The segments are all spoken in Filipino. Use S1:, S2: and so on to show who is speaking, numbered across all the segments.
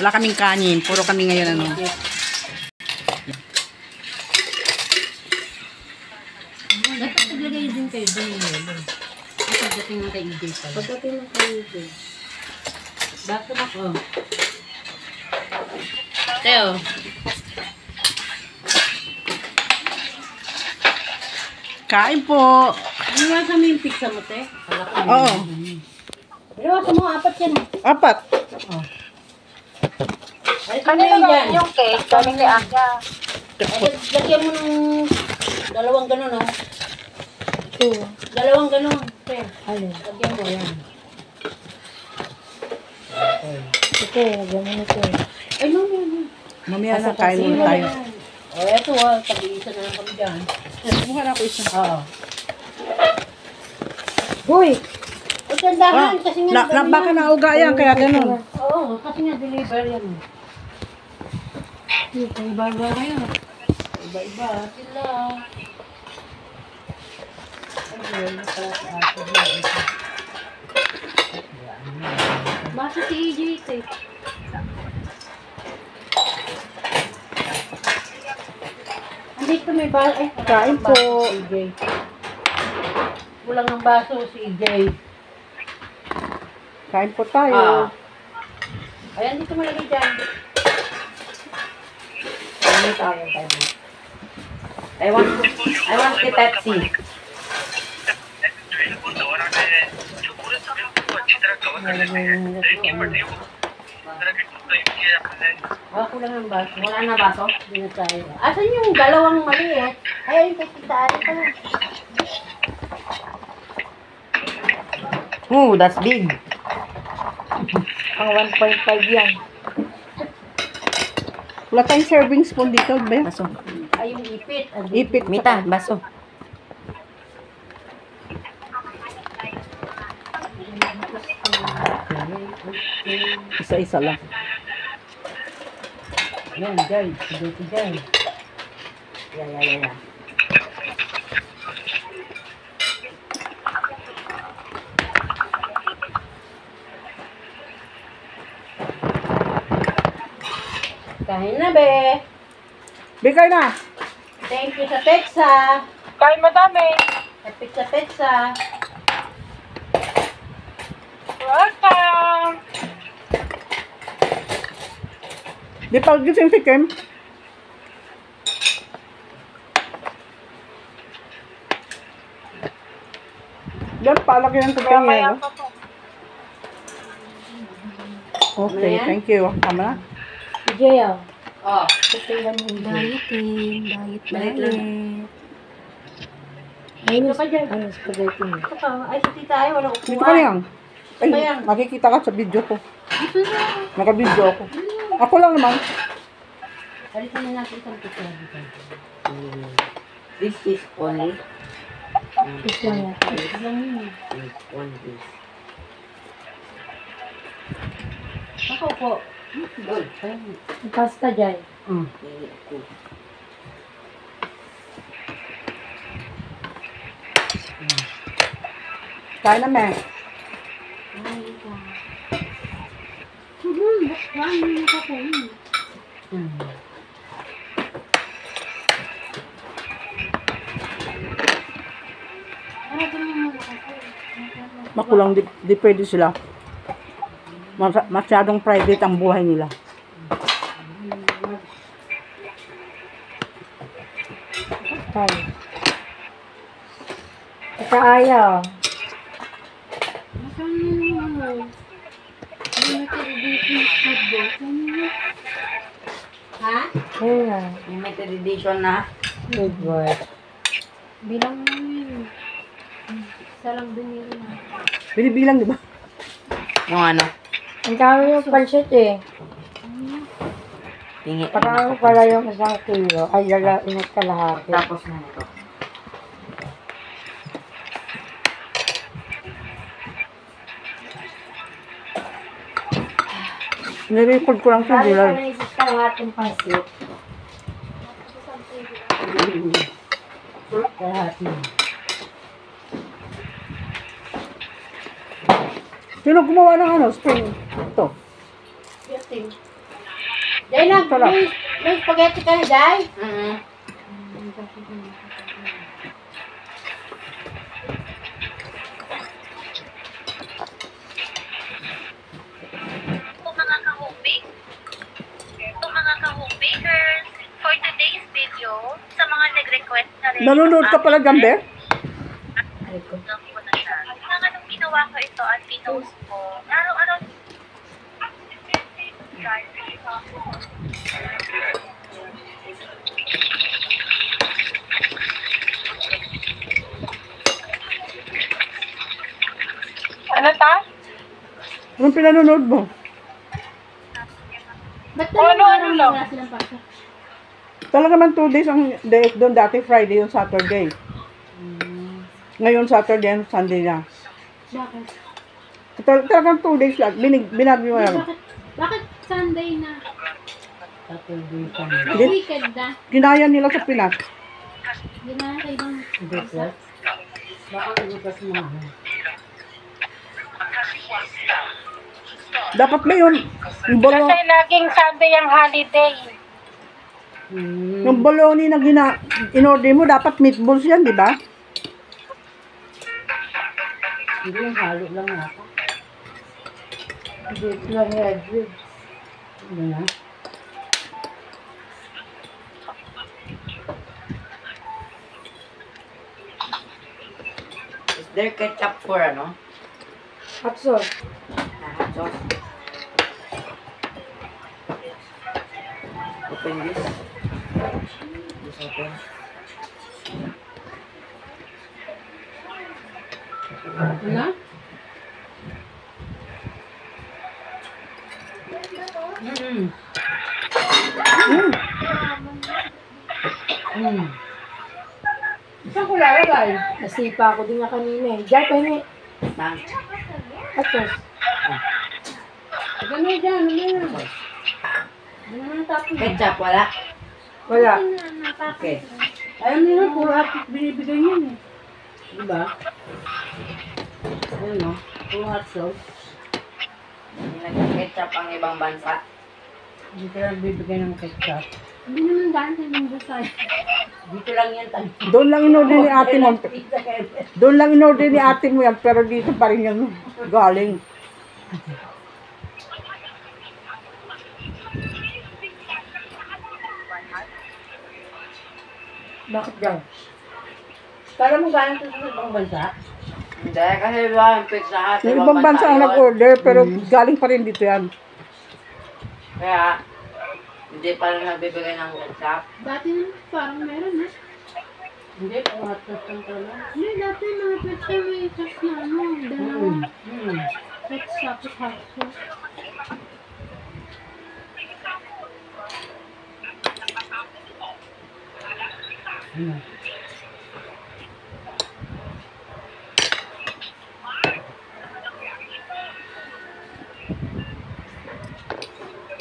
S1: Wala kaming kanin. Puro kami ngayon ano.
S2: Dapat naglagay din kayo doon ngayon. Pagdating ng kay EJ pa. Pagdating ng kay EJ. Bakit ako? Teo.
S1: Kain po.
S2: Iwasan mo yung pizza mo, te.
S1: Oo.
S2: Iwasan mo, 4 yan.
S1: 4.
S2: Oh. Ay,
S3: Kanina na yung cake, galing ni Aka.
S2: Lagyan mo ng 2 ganun, oh. 2 ganun. Te. Alin? Lagyan mo yan.
S3: Ito, lagyan mo nito.
S2: Ay, no.
S1: Mamaya na kain muna tayo.
S2: Oh, eto, tag-iisa na lang kami dyan.
S1: Kumuha na ako isa.
S2: Oo.
S3: Hoy!
S2: Ay, tandahan, kasi nga...
S1: Baka nauga yan, kaya ganun.
S2: Oo, kasi nga deliver yan. Iba-iba kayo. Iba-iba sila. Ay, pala si ate na ito. Basta si EJ ito eh. Andito may baso. Ay,
S1: Kain po.
S2: Si EJ. Kulang ng baso si EJ.
S1: Kain po tayo.
S2: Ayan, dito malagay dyan. I want the Pepsi. Kulang ng baso. Wala na baso? Hindi na tayo. Asan yung 2 maliit? Ay, kasi saan pa lang.
S3: Oh, that's big. Ang 1.5 yan.
S1: Wala tayong serving spoon dito. Ba yan?
S3: Baso.
S2: Ay, yung ipit.
S1: Ipit.
S3: Mita, baso.
S1: Isa-isa lang.
S2: Yan, guys. Dito, guys. Yan. Kain na, be.
S1: Bigay na.
S2: Thank you sa pizza.
S3: Kain madami.
S2: Sa pizza.
S3: Welcome.
S1: Di pa gising si Kim. Diyan, palaki ng tutang yan. Okay, thank you. Tama na.
S3: EJ,
S2: Oh.
S3: Dieting.
S2: Balik lang.
S3: Ayun pa dyan. Ano, spaghetti mo?
S2: Ito pa. Ay, sa tita ay, walang upuan.
S1: Dito ka lang. Ay,
S2: Ayan.
S1: makikita ka sa video ko.
S2: Dito na.
S1: Naka-video ako. Ako lang naman.
S2: Alisan na natin isang pizza dito.
S4: This is only
S3: Ito lang yan.
S2: Ito lang yun.
S4: one piece.
S2: Ako po. Good.
S3: Ang pasta dyan.
S4: Hindi ako.
S1: Kaya na, me. Makulang di pwede sila. Masyadong private ang buhay nila.
S3: Tayo. Ito ayaw.
S2: Ha?
S3: Ayun na.
S4: Limited edition na.
S3: Good boy.
S2: Bilang mo yun. Isa lang binili na.
S1: Binibilang, di ba?
S4: Yung ano?
S3: Ang dami yung pansit eh.
S4: Tingi.
S3: Parang pala yung 1 kilo. Ay, lalain at kalahati.
S4: Tapos na ito.
S1: Nirecord ko lang sa
S3: Dami
S1: dealer.
S3: pala yung kalahating pansit.
S2: Kalahati.
S1: Sino gumawa ng ano? Spring. Ito.
S2: Jay,
S1: Sarap.
S2: may spaghetti ka na, Jay?
S4: Mm-hmm.
S5: Mga ka-home bakers, for today's video, sa mga nag-request na rin.
S1: Nanonood ka pala, Gamber?
S5: Mga nung ginawa ko ito at pinost ko, araw-araw.
S3: Ano ta?
S1: Anong pinanonood mo?
S2: Ba't
S3: Ano lang?
S2: wala silang pasok?
S1: Talaga man 2 days ang days doon. Dati Friday yung Saturday. Ngayon Saturday and Sunday na.
S2: Bakit?
S1: Talagang 2 days lang. Binagyo mo lang.
S2: Bakit Sunday na?
S4: Saturday, Sunday.
S1: Hindi.
S2: Weekend na.
S1: Ginaya nila sa Pinas.
S2: Hindi na sa ibang
S4: Bukas. Baka bukas mo.
S1: Dapat ngayon, yung bolo,
S3: Kasi laging Sunday ang holiday.
S1: yung bologna na in-order mo, dapat meatballs yan, di ba?
S4: Hindi yung halo lang yata.
S2: Hindi lang yan.
S4: Ano na? Is there ketchup for ano?
S2: Hot sauce.
S4: Hot sauce. Open this. This open.
S2: Ano?
S1: Saan ko lalagay?
S2: Nasipa ako din nga kanina eh. Diyan, pahingi.
S4: Tang.
S2: Hot sauce.
S1: Ano dyan? Ano na tapos?
S4: Ketchup, wala.
S1: Wala.
S4: Okay.
S1: Ayaw nila, puro hapit binibigay yun eh.
S4: Diba? Ayun no? Puro hot sauce. Hindi nag-ketchup ang ibang bansa.
S1: Hindi ka lang bibigay ng ketchup.
S2: Hindi naman daan sa ibang busay.
S4: Dito lang yan tayo.
S1: Doon lang in-order ni ate mo. Doon lang in-order ni ate mo yan, pero dito pa rin yan galing.
S2: Bakit daw?
S4: Kala mo galing ito sa ibang bansa? Hindi, kasi diba yung pizza hut.
S1: Yung ibang bansa ang
S4: yun.
S1: nag-order, pero galing pa rin dito yan.
S4: Kaya, hindi pa rin nagbibigay ng ketchup.
S2: Dati naman parang meron ha.
S4: Hindi, puro hot sauce lang talaga.
S2: Hindi, dati mga pizza may sauce na ano. Dalawa. Sauce tapos hot sauce.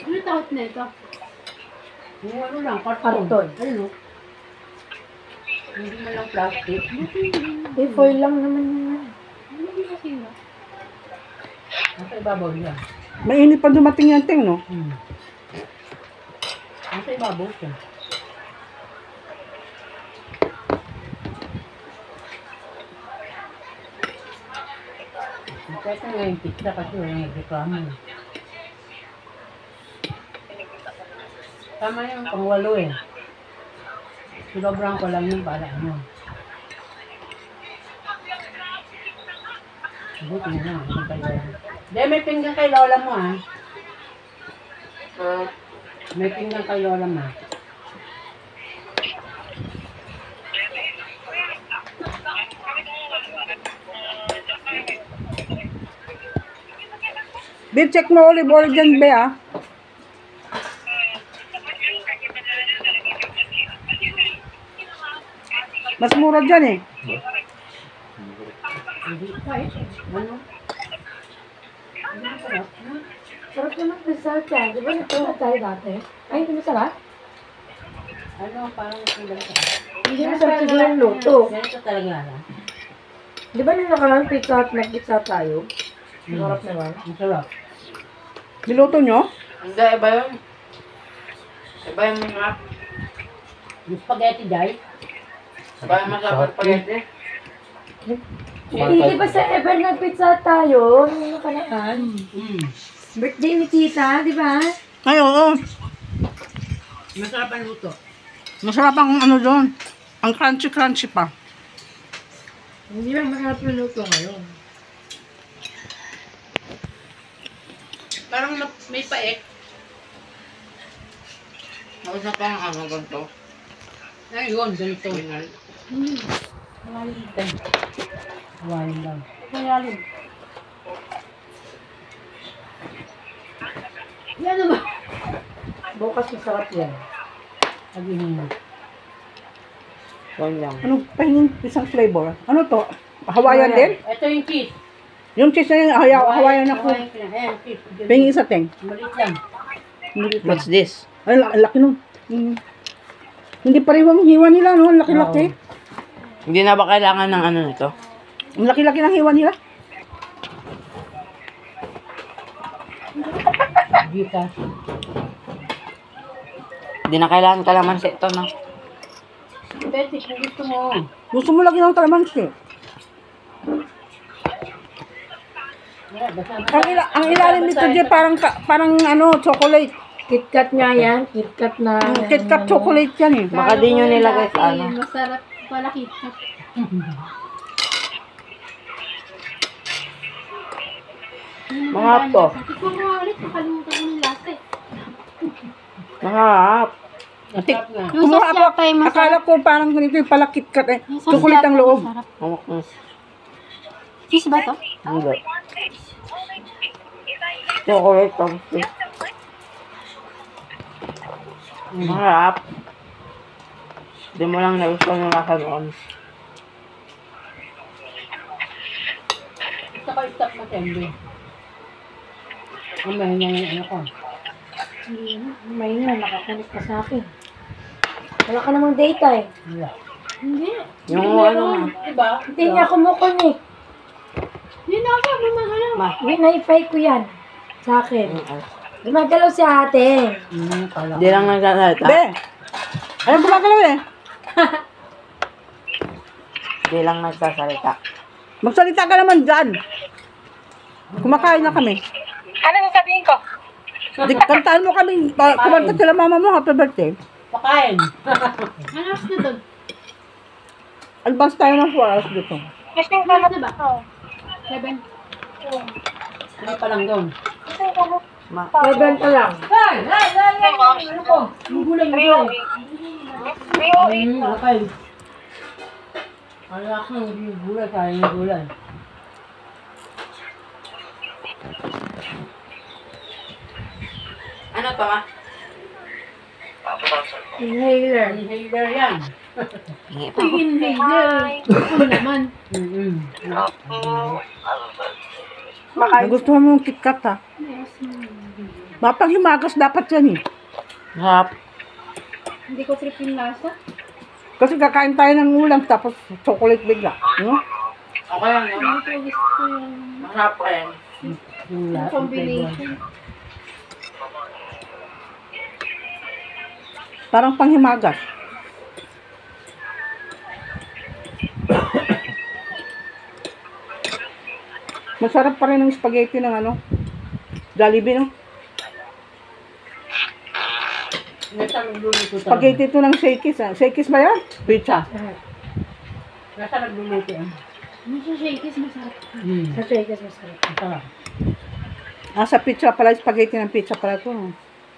S2: Ano takot na ito?
S4: Yung ano lang, karton. Ayun o. Hindi man lang plastic.
S2: Eh, foil lang naman yun. Hindi kasi ba?
S4: Nasa ibabaw niya.
S1: Mainit pa dumating yan, Ting, no?
S4: Nasa ibabaw siya. Kasi nga yung pizza kasi wala yung reklamo. Tama yung pang-walo eh. Silobrang ko lang yung para ano. Buti na lang. Hindi, may pinggan kay Lola mo ah. May pinggan kay Lola mo.
S1: Be, check mo olive oil dyan, Be, ah. Mas mura dyan, eh.
S4: Ano?
S2: Sarap naman pizza yan. Di ba ito na tayo dati? Ay, hindi masarap?
S4: Ano, parang pinggan ka.
S2: Hindi masarap siguro yung luto.
S4: Ganito talaga na.
S2: Di ba nung nakaraan pizza at nag-pizza tayo?
S3: Sarap naman.
S2: Ang sarap.
S1: Niluto nyo?
S4: Hindi, iba yun. Iba yung mga.
S2: Yung spaghetti, Jai.
S4: Iba yung masarap spaghetti.
S3: Hindi ba sa Ever nag-pizza tayo? Nung nakaraan.
S2: Mm.
S3: Birthday ni tita, di ba?
S1: Ay, oo.
S2: Masarap ang luto.
S1: Masarap ang ano doon. Ang crunchy-crunchy pa.
S3: Hindi ba masarap yung luto ngayon?
S2: Parang may paek.
S4: Nakita pa ang ano ganito.
S2: Ayun, ganito.
S3: Malalim.
S2: Hawain lang.
S3: Malalim.
S2: Yan na ba?
S3: Bukas masarap yan.
S2: Sabihin mo.
S4: Yan lang.
S1: Anong pahingin isang flavor? Ano to? Hawaiian din?
S2: Ito yung cheese.
S1: Yung cheese na yun, Hawaiian ako.
S2: Ayan, cheese.
S1: Pahingin isa, Teng.
S2: Maliit lang.
S1: Maliit lang.
S4: What's this?
S1: Ay, laki nun. Hindi pa rin yung hiwa nila, no? Ang laki-laki.
S4: Hindi na ba kailangan ng ano nito?
S1: Ang laki-laki ng hiwa nila.
S2: Dita.
S4: Hindi na kailangan kalamansi ito, no?
S2: Pwede, kung gusto mo.
S1: Gusto mo lagi ng kalamansi. Ang ilalim nito, Jay, parang ano, chocolate.
S3: KitKat nga yan. KitKat na.
S1: KitKat chocolate yan eh.
S4: Baka di nyo nilagay sa ano.
S3: Masarap pala KitKat.
S4: Mahap to.
S3: Tikman mo ulit. Nakalimutan ko ng lasa eh.
S4: Mahap.
S2: Masarap nga.
S1: Kumuha ako, akala ko parang ganito yung pala KitKat eh. Chocolate ang loob.
S4: Hawak mo.
S3: Cheese ba to?
S4: Hindi. Chocolate toasty. Mahap. Hindi mo lang nagustuhan yung lasa noon.
S2: Stop mo, Tembe. Ang mahina yung ano ko.
S3: May na, nakakulit ka sa akin. Wala ka namang data eh.
S2: Wala.
S3: Hindi.
S4: Yung ano nga.
S2: Diba?
S3: Hindi niya kumukon eh.
S2: Yun ako, mamagano.
S3: Winify ko yan. Sa akin. Gumagalaw si ate.
S2: Pala.
S4: Hindi lang nagsasalita.
S1: Be! Ayun, gumagalaw eh.
S4: Hindi lang nagsasalita.
S1: Magsalita ka naman dyan. Kumakain na kami.
S5: Ano sasabihin ko?
S1: Kantaan mo kami. Kumanta sila mama mo, happy birthday.
S2: Pakain.
S3: Anas na doon.
S1: Advance tayo ng 4 hours dito.
S5: Gusto ko na
S3: ba?
S5: Oh.
S3: 7.
S2: Ano pa lang doon?
S3: 7 pa lang.
S2: Ano ko? Yung gulay, yung gulay. Okay. Ano ako yung gulay, kaya yung gulay.
S4: Ano to, ma?
S3: Inhaler.
S2: Inhaler yan.
S3: Inhaler. Ano naman?
S1: Nagustuhan mo yung KitKat ha. Mapang himagas dapat yan eh.
S4: Mahap.
S3: Hindi ko trip yung lasa.
S1: Kasi kakain tayo ng ulam tapos chocolate bigla. No?
S4: Okay lang yun.
S3: Hindi ko gusto yung
S4: Mahap pa yan.
S2: Yung lahat.
S3: combination.
S1: Parang panghimagas. Masarap pa rin ang spaghetti ng ano. Jollibee, no?
S2: Nasa nagluluto talaga.
S1: Spaghetti ito ng Shakey's, ha? Shakey's ba yan? Pizza.
S2: Nasa nagluluto yan.
S3: Ano sa shakies masarap?
S2: Hmm.
S3: Sa shakies masarap.
S2: Masarap.
S1: Ah, sa pizza pala, spaghetti ng pizza pala ito.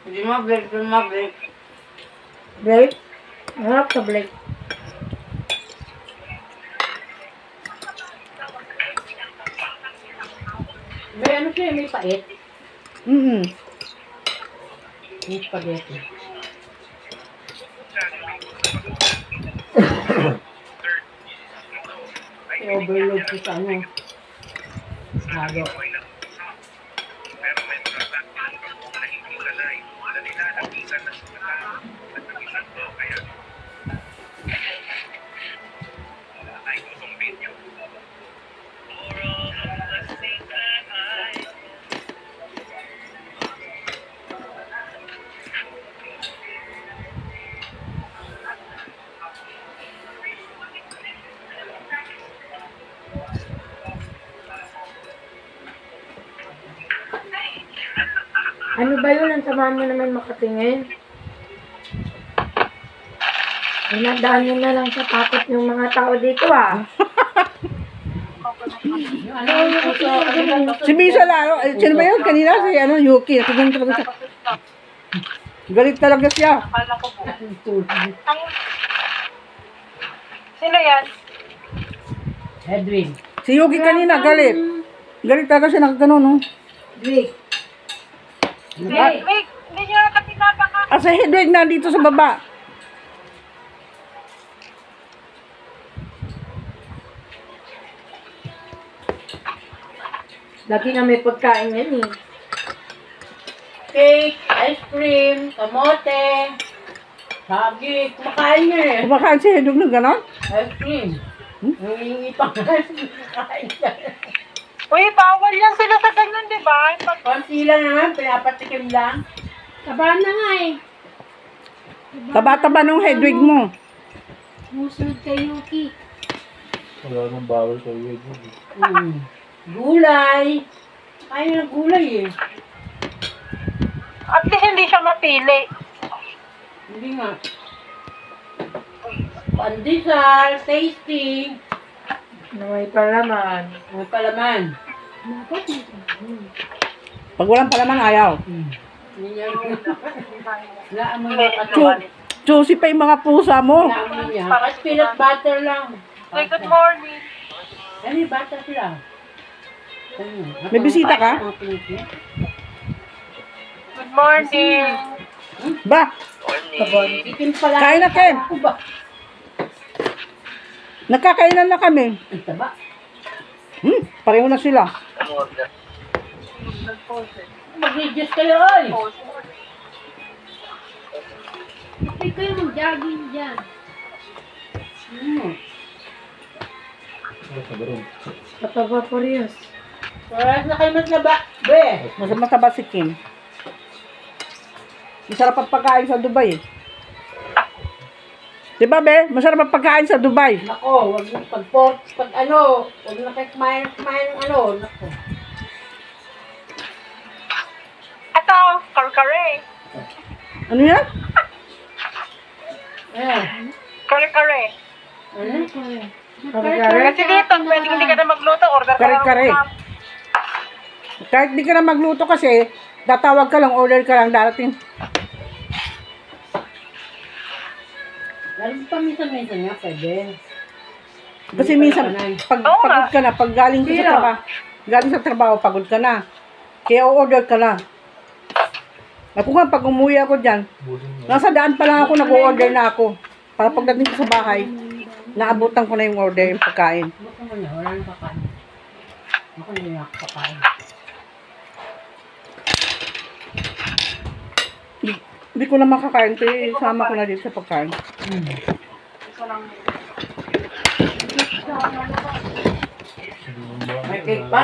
S4: Hindi ma-break, hindi ma-break.
S3: Blake? Harap ka, Blake.
S2: May ano siya, may pait. May spaghetti. I-overload ko sa ano. Halo.
S3: Ano ba yun? Ang sama mo naman makatingin. Inandaan nyo na lang sa takot yung mga tao dito ah.
S2: Yung ano yung puso,
S1: Si Bisa lalo. Sino ba yun? Kanina si Yuki. Nakagano talaga siya. Galit talaga siya.
S5: Akala ko po. Sino yan?
S2: Edwin.
S1: Si Yuki kanina galit. Galit talaga siya nakagano, no?
S3: Drake.
S5: Wait, hindi niyo nakatinapa ka.
S1: Ah, si Hedwig nandito sa baba.
S3: Lagi na may pagkain yan eh.
S2: Cake, ice cream, kamote, sagi. Kumakain niya eh.
S1: Kumakain si Hedwig ng ganon.
S2: Ice cream. Nangingi pa nga kumakain siya.
S5: Uy, bawal yan sila sa ganyan, di ba?
S2: Konti lang naman, pinapatikim lang.
S3: Tabahan na nga eh.
S1: Taba-taba nung Hedwig mo.
S3: Musunod kay Yuki.
S6: Wala nang bawal sa iyo.
S2: Gulay. Kaya ng gulay eh.
S5: At least hindi siya mapili.
S2: Hindi nga. Pandesal, tasty.
S3: May palaman.
S2: May palaman.
S1: Pag walang palaman, ayaw.
S2: Hindi niya naamoy na katuan.
S1: Juicy pa yung mga pusa mo.
S2: Naamoy niya. Kasi peanut butter lang.
S5: Say good morning.
S2: Ano yung butter sila?
S1: May bisita ka?
S5: Good morning.
S1: Ba,
S2: Itim pala.
S1: kain na, Ken.
S2: Ako ba?
S1: Nagkakainan na kami.
S2: Ang taba.
S1: Pareho na sila.
S2: Mag-reduce kayo ay.
S3: Hindi kayo mag-jogging dyan. Pataba parehas.
S2: Parehas na kayo matlaba. Be.
S1: Mas mataba si Kim. Masarap ang pagkain sa Dubai. Diba, Be? Masarap ang pagkain sa Dubai.
S2: Nako, wag na pag ano, wag na kayo kumain ng ano. Nako.
S5: Ito, kare-kare.
S1: Ano yan?
S2: Eh.
S5: Kare-kare.
S2: Ano?
S5: Kasi dito, pwedeng hindi ka na magluto, order ka lang.
S1: Kare-kare. Kahit di ka na magluto kasi, tatawag ka lang, order ka lang, darating.
S2: Lalo pa minsan nga pwede.
S1: Kasi minsan, pag
S5: Oo
S1: pagod
S5: nga.
S1: ka na, pag galing sa trabaho, pagod ka na. Kaya order ka na. Ako nga, pag umuwi ako dyan, nasa daan pa lang ako, nag-order na ako. Para pagdating ko sa bahay, naabutan ko na yung order, yung pagkain.
S2: Baka mo na, wala nang kakain. Ako hindi na ako kakain.
S1: Hindi ko na makakain, pero isama ko na dito sa pagkain.
S2: May cake pa?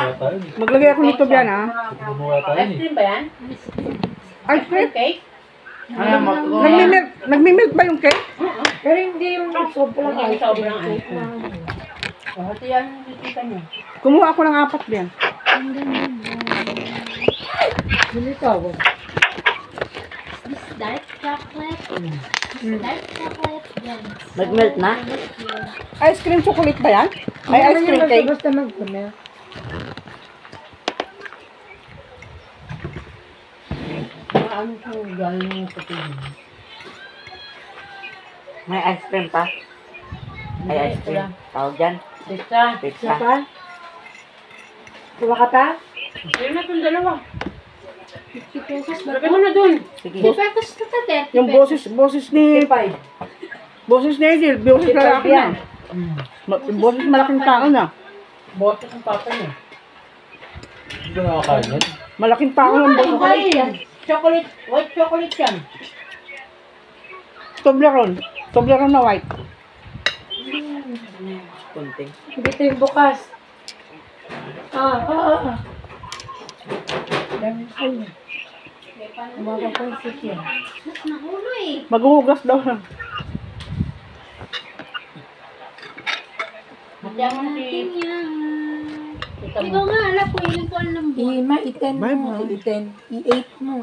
S1: Maglagay ako nito yan, ha?
S6: Gumawa tayo
S2: Ice
S6: eh.
S2: cream ba yan?
S1: Ice cream?
S2: Cake?
S1: Nagmi-milk ba yung cake?
S3: Pero hindi yung sobrang
S2: Hindi
S3: ice
S2: sobrang
S3: cream.
S2: ice cream. Oh, ito yan, nakikita niyo.
S1: Kumuha ako ng 4 yan.
S3: Hindi tawag.
S7: Dark chocolate. Dark chocolate. Yan.
S4: Nag-melt na?
S1: Ice cream chocolate ba yan? Ay, ice cream cake.
S3: Basta mag-melt.
S2: Ano siya galing yung patigil?
S4: May ice cream pa? May ice cream. Tawag dyan?
S2: Pizza.
S4: Pizza.
S3: Pa? Diba ka pa?
S2: Sa'yo na itong dalawa.
S7: 50 pesos ba?
S2: Lagay mo na dun.
S4: Sige.
S7: 50 pesos na to, 30
S1: Yung boses ni Edil, boses lalaki na. Boses malaking tao na.
S2: Bote ng papa niya.
S6: Hindi ka nakakain yan?
S1: Malaking tao ng boses.
S2: Chocolate yan. Chocolate. White chocolate yan.
S1: Toblerone. Toblerone na white.
S4: Kunti.
S3: Dito yung bukas. Dami kayo. Makapansit yan.
S7: Mas nahulo eh.
S1: Maghuhugas daw na.
S2: Hatiyan mo na si
S7: Ating yan.
S2: tita
S7: Ikaw
S2: mo.
S7: nga, alam ko, ilan ko ang lambot.
S3: I-iten mo. I-8 mo.